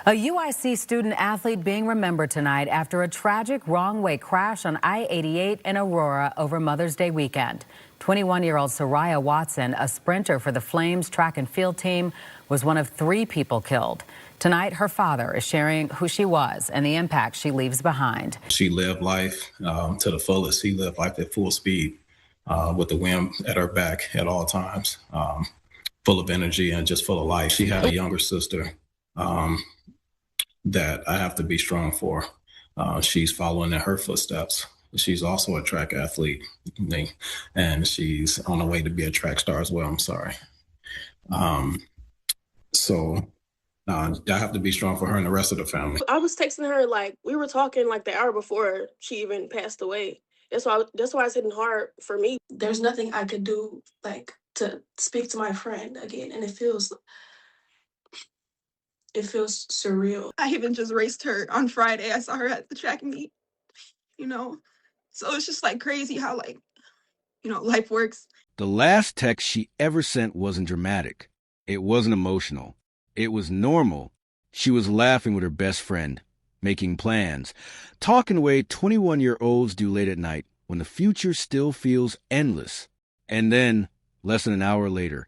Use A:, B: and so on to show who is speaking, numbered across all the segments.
A: A UIC student athlete being remembered tonight after a tragic wrong-way crash on I-88 in Aurora over Mother's Day weekend. 21-year-old Sariyah Watson, a sprinter for the Flames track and field team, was one of 3 people killed. Tonight, her father is sharing who she was and the impact she leaves behind.
B: She lived life to the fullest. She lived life at full speed with the wind at her back at all times, full of energy and just full of life. She had a younger sister that I have to be strong for. She's following in her footsteps. She's also a track athlete, and she's on the way to be a track star as well. I'm sorry. I have to be strong for her and the rest of the family.
C: I was texting her, we were talking the hour before she even passed away. That's why it's hitting hard for me.
D: There's nothing I could do to speak to my friend again, and it feels surreal.
E: I even just raced her on Friday. I saw her at the track meet, So it's just crazy how life works.
F: The last text she ever sent wasn't dramatic. It wasn't emotional. It was normal. She was laughing with her best friend, making plans, talking the way 21-year-olds do late at night when the future still feels endless. And then, less than an hour later,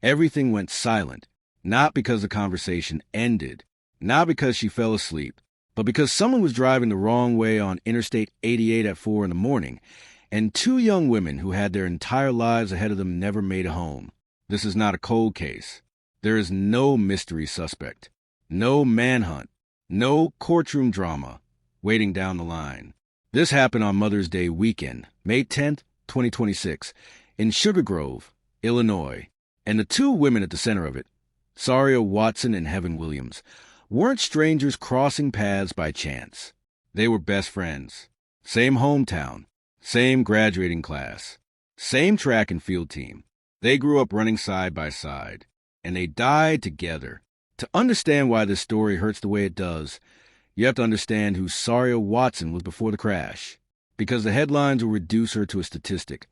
F: everything went silent. Not because the conversation ended, not because she fell asleep, but because someone was driving the wrong way on Interstate 88 at 4 in the morning, and 2 young women who had their entire lives ahead of them never made it home. This is not a cold case. There is no mystery suspect, no manhunt, no courtroom drama waiting down the line. This happened on Mother's Day weekend, May 10th, 2026, in Sugar Grove, Illinois, and the 2 women at the center of it, Sariyah Watson and Heaven Williams, weren't strangers crossing paths by chance. They were best friends. Same hometown, same graduating class, same track and field team. They grew up running side by side, and they died together. To understand why this story hurts the way it does, you have to understand who Sariyah Watson was before the crash, because the headlines will reduce her to a statistic.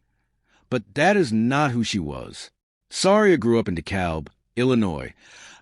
F: But that is not who she was. Sariyah grew up in DeKalb, Illinois,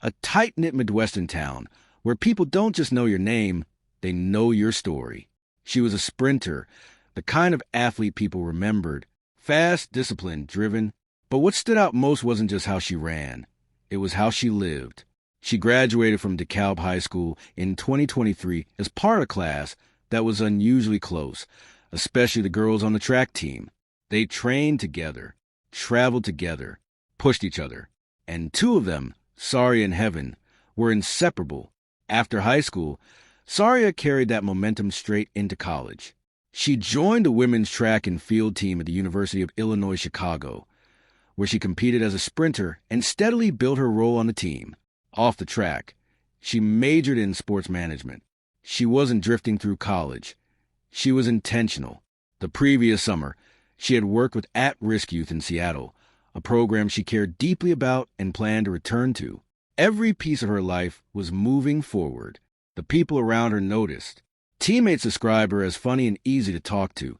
F: a tight-knit Midwestern town where people don't just know your name, they know your story. She was a sprinter, the kind of athlete people remembered, fast, disciplined, driven. But what stood out most wasn't just how she ran. It was how she lived. She graduated from DeKalb High School in 2023 as part of a class that was unusually close, especially the girls on the track team. They trained together, traveled together, pushed each other. And 2 of them, Sariyah and Heaven, were inseparable. After high school, Sariyah carried that momentum straight into college. She joined the women's track and field team at the University of Illinois Chicago, where she competed as a sprinter and steadily built her role on the team. Off the track, she majored in sports management. She wasn't drifting through college. She was intentional. The previous summer, she had worked with at-risk youth in Seattle, a program she cared deeply about and planned to return to. Every piece of her life was moving forward. The people around her noticed. Teammates described her as funny and easy to talk to,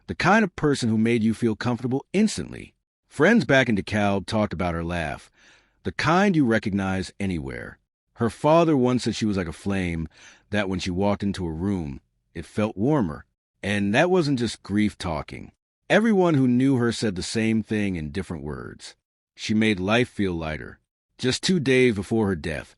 F: the kind of person who made you feel comfortable instantly. Friends back in DeKalb talked about her laugh, the kind you recognize anywhere. Her father once said she was like a flame, that when she walked into a room, it felt warmer. And that wasn't just grief talking. Everyone who knew her said the same thing in different words. She made life feel lighter. Just 2 days before her death,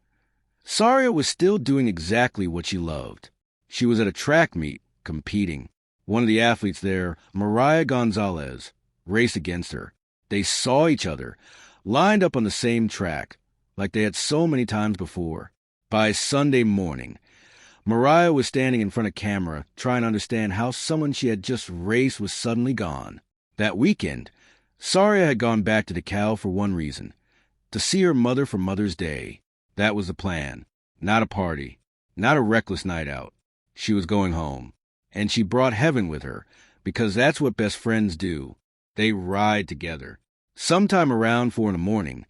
F: Sariyah was still doing exactly what she loved. She was at a track meet, competing. One of the athletes there, Mariah Gonzalez, raced against her. They saw each other, lined up on the same track, like they had so many times before. By Sunday morning, Mariah was standing in front of camera trying to understand how someone she had just raced was suddenly gone. That weekend, Sariyah had gone back to DeKalb for one reason, to see her mother for Mother's Day. That was the plan. Not a party, not a reckless night out. She was going home. And she brought Heaven with her, because that's what best friends do. They ride together. Sometime around 4 in the morning,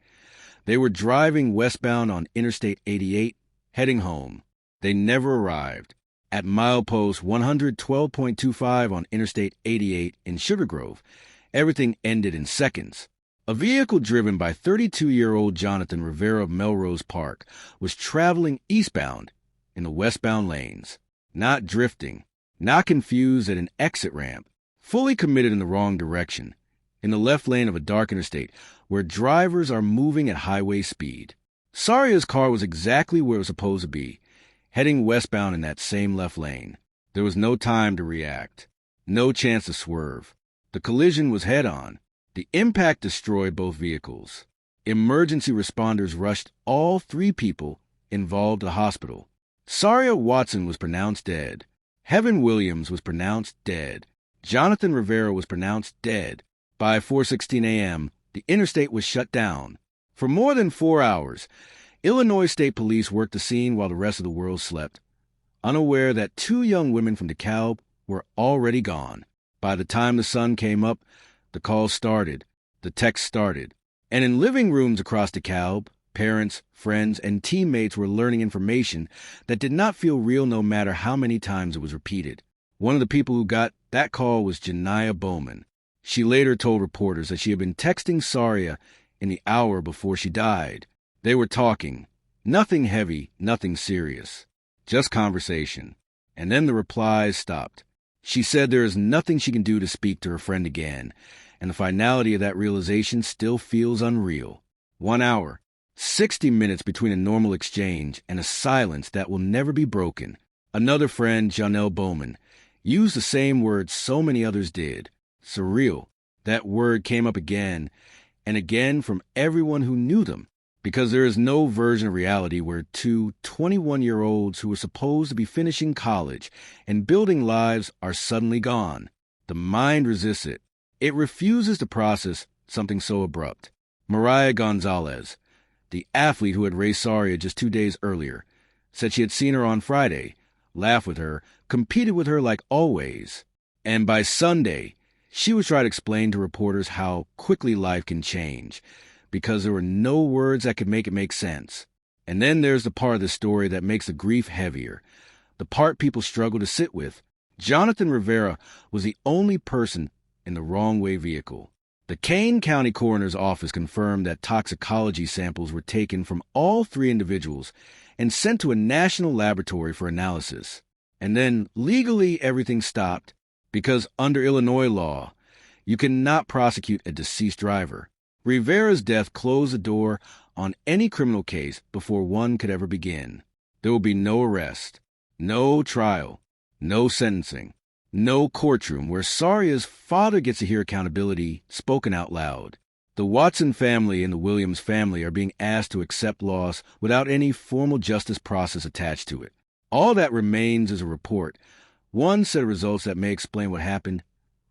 F: they were driving westbound on Interstate 88, heading home. They never arrived. At milepost 112.25 on Interstate 88 in Sugar Grove, everything ended in seconds. A vehicle driven by 32-year-old Jonathan Rivera of Melrose Park was traveling eastbound in the westbound lanes, not drifting, not confused at an exit ramp, fully committed in the wrong direction, in the left lane of a dark interstate where drivers are moving at highway speed. Sariyah's car was exactly where it was supposed to be, heading westbound in that same left lane. There was no time to react, no chance to swerve. The collision was head-on. The impact destroyed both vehicles. Emergency responders rushed all 3 people involved to the hospital. Sariyah Watson was pronounced dead. Heaven Williams was pronounced dead. Jonathan Rivera was pronounced dead. By 4:16 a.m., the interstate was shut down. For more than 4 hours, Illinois State Police worked the scene while the rest of the world slept, unaware that 2 young women from DeKalb were already gone. By the time the sun came up, the calls started, the texts started, and in living rooms across DeKalb, parents, friends, and teammates were learning information that did not feel real no matter how many times it was repeated. One of the people who got that call was Janiyah Bowman. She later told reporters that she had been texting Sariyah in the hour before she died. They were talking. Nothing heavy, nothing serious. Just conversation. And then the replies stopped. She said there is nothing she can do to speak to her friend again, and the finality of that realization still feels unreal. 1 hour, 60 minutes between a normal exchange and a silence that will never be broken. Another friend, Janelle Bowman, used the same word so many others did. Surreal. That word came up again and again from everyone who knew them, because there is no version of reality where 2 21-year-olds who were supposed to be finishing college and building lives are suddenly gone. The mind resists it. It refuses to process something so abrupt. Mariah Gonzalez, the athlete who had raced Sariyah just 2 days earlier, said she had seen her on Friday, laughed with her, competed with her like always. And by Sunday, she would try to explain to reporters how quickly life can change, because there were no words that could make it make sense. And then there's the part of the story that makes the grief heavier, the part people struggle to sit with. Jonathan Rivera was the only person in the wrong-way vehicle. The Kane County Coroner's Office confirmed that toxicology samples were taken from all 3 individuals and sent to a national laboratory for analysis. And then, legally, everything stopped, because under Illinois law, you cannot prosecute a deceased driver. Rivera's death closed the door on any criminal case before one could ever begin. There will be no arrest, no trial, no sentencing, no courtroom where Sariyah's father gets to hear accountability spoken out loud. The Watson family and the Williams family are being asked to accept loss without any formal justice process attached to it. All that remains is a report, one set of results that may explain what happened,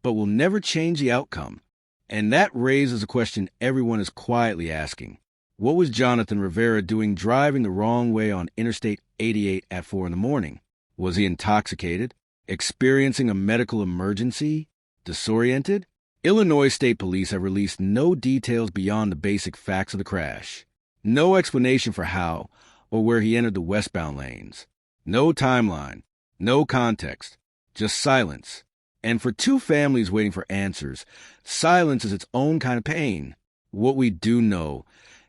F: but will never change the outcome. And that raises a question everyone is quietly asking. What was Jonathan Rivera doing driving the wrong way on Interstate 88 at 4 in the morning? Was he intoxicated? Experiencing a medical emergency? Disoriented? Illinois State Police have released no details beyond the basic facts of the crash. No explanation for how or where he entered the westbound lanes. No timeline. No context. Just silence. And for 2 families waiting for answers, silence is its own kind of pain. What we do know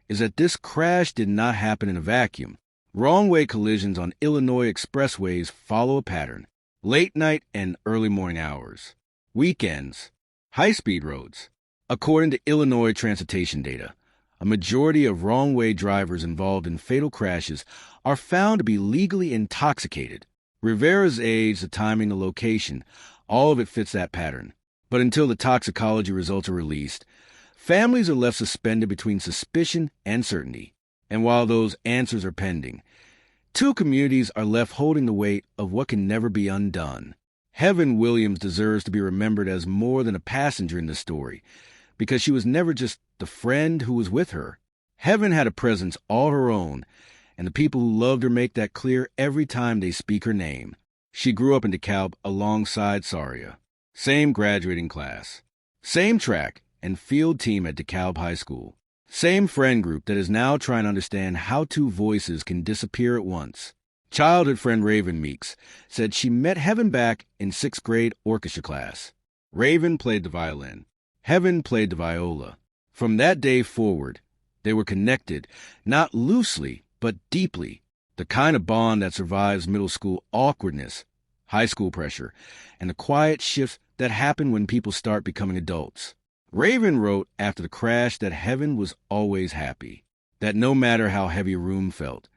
F: is that this crash did not happen in a vacuum. Wrong-way collisions on Illinois expressways follow a pattern. Late night and early morning hours. Weekends. High-speed roads. According to Illinois transportation data, a majority of wrong-way drivers involved in fatal crashes are found to be legally intoxicated. Rivera's age, the timing, the location, all of it fits that pattern. But until the toxicology results are released, families are left suspended between suspicion and certainty. And while those answers are pending, 2 communities are left holding the weight of what can never be undone. Heaven Williams deserves to be remembered as more than a passenger in this story, because she was never just the friend who was with her. Heaven had a presence all her own, and the people who loved her make that clear every time they speak her name. She grew up in DeKalb alongside Sariyah. Same graduating class. Same track and field team at DeKalb High School. Same friend group that is now trying to understand how 2 voices can disappear at once. Childhood friend Raven Meeks said she met Heaven back in 6th grade orchestra class. Raven played the violin. Heaven played the viola. From that day forward, they were connected, not loosely, but deeply. The kind of bond that survives middle school awkwardness, high school pressure, and the quiet shifts that happen when people start becoming adults. Raven wrote after the crash that heaven was always happy, that no matter how heavy a room felt,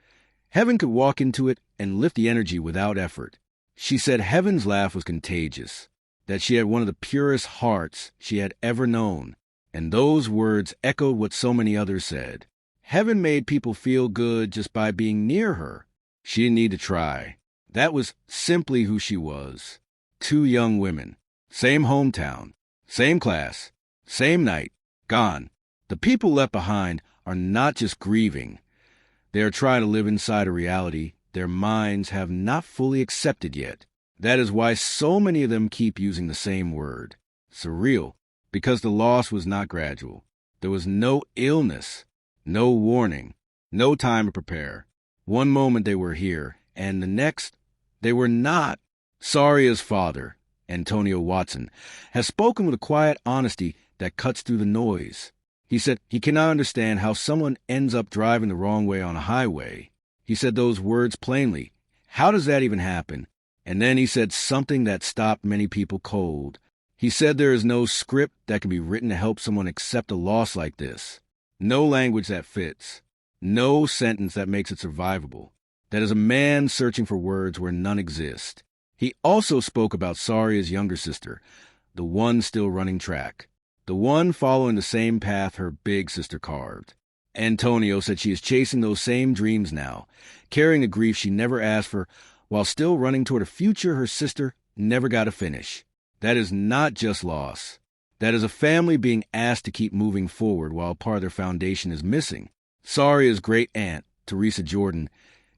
F: heaven could walk into it and lift the energy without effort. She said heaven's laugh was contagious, that she had one of the purest hearts she had ever known, and those words echoed what so many others said. Heaven made people feel good just by being near her. She didn't need to try. That was simply who she was. Two young women, same hometown, same class, same night, gone. The people left behind are not just grieving. They are trying to live inside a reality their minds have not fully accepted yet. That is why so many of them keep using the same word, surreal, because the loss was not gradual. There was no illness, no warning, no time to prepare. One moment they were here, and the next, they were not. Sariyah's father, Antonio Watson, has spoken with a quiet honesty that cuts through the noise. He said he cannot understand how someone ends up driving the wrong way on a highway. He said those words plainly. How does that even happen? And then he said something that stopped many people cold. He said there is no script that can be written to help someone accept a loss like this. No language that fits. No sentence that makes it survivable. That is a man searching for words where none exist. He also spoke about Sariyah's younger sister, the one still running track, the one following the same path her big sister carved. Antonio said she is chasing those same dreams now, carrying the grief she never asked for, while still running toward a future her sister never got to finish. That is not just loss. That is a family being asked to keep moving forward while part of their foundation is missing. Sariyah's great-aunt, Teresa Jordan,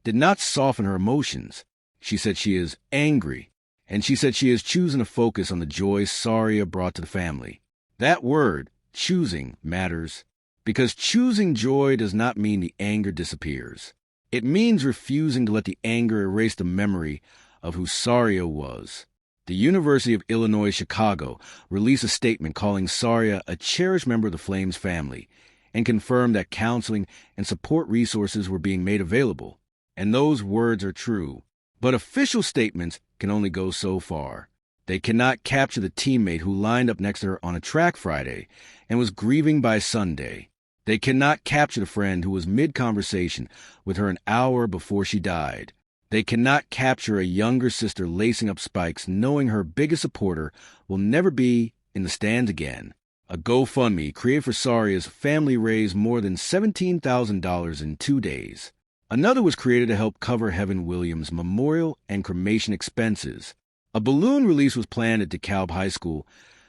F: did not soften her emotions. She said she is angry, and she said she is choosing to focus on the joy Sariyah brought to the family. That word, choosing, matters, because choosing joy does not mean the anger disappears. It means refusing to let the anger erase the memory of who Sariyah was. The University of Illinois Chicago released a statement calling Sariyah a cherished member of the Flames family and confirmed that counseling and support resources were being made available. And those words are true. But official statements can only go so far. They cannot capture the teammate who lined up next to her on a track Friday and was grieving by Sunday. They cannot capture the friend who was mid-conversation with her an hour before she died. They cannot capture a younger sister lacing up spikes knowing her biggest supporter will never be in the stands again. A GoFundMe created for Sariyah's family raised more than $17,000 in 2 days. Another was created to help cover Heaven Williams' memorial and cremation expenses. A balloon release was planned at DeKalb High School,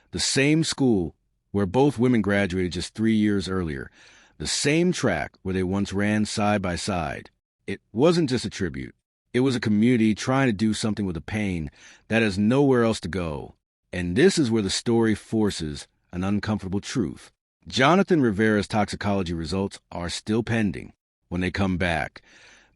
F: the same school where both women graduated just 3 years earlier, the same track where they once ran side by side. It wasn't just a tribute. It was a community trying to do something with the pain that has nowhere else to go. And this is where the story forces an uncomfortable truth. Jonathan Rivera's toxicology results are still pending. When they come back,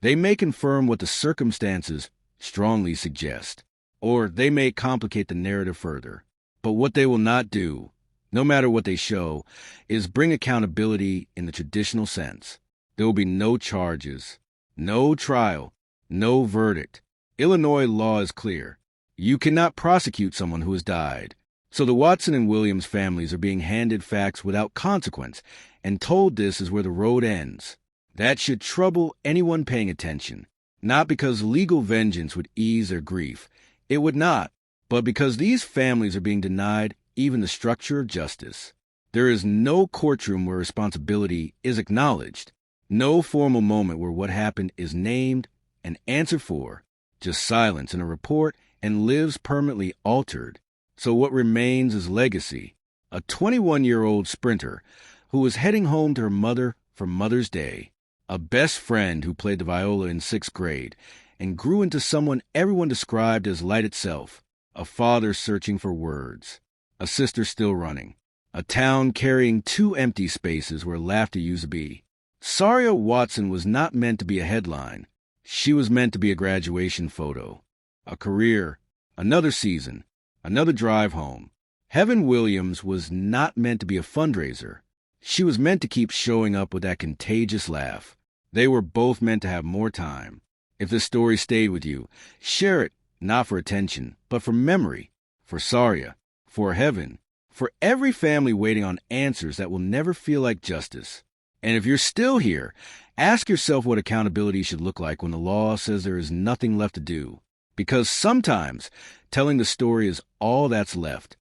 F: they may confirm what the circumstances strongly suggest, or they may complicate the narrative further. But what they will not do, no matter what they show, is bring accountability in the traditional sense. There will be no charges, no trial, no verdict. Illinois law is clear. You cannot prosecute someone who has died. So the Watson and Williams families are being handed facts without consequence and told this is where the road ends. That should trouble anyone paying attention, not because legal vengeance would ease their grief. It would not, but because these families are being denied even the structure of justice. There is no courtroom where responsibility is acknowledged, no formal moment where what happened is named and answered for, just silence in a report and lives permanently altered. So what remains is legacy. A 21-year-old sprinter who was heading home to her mother for Mother's Day, a best friend who played the viola in 6th grade and grew into someone everyone described as light itself, a father searching for words, a sister still running, a town carrying 2 empty spaces where laughter used to be. Sariyah Watson was not meant to be a headline. She was meant to be a graduation photo, a career, another season, another drive home. Heaven Williams was not meant to be a fundraiser. She was meant to keep showing up with that contagious laugh. They were both meant to have more time. If this story stayed with you, share it, not for attention, but for memory, for Sariyah, for heaven, for every family waiting on answers that will never feel like justice. And if you're still here, ask yourself what accountability should look like when the law says there is nothing left to do. Because sometimes telling the story is all that's left.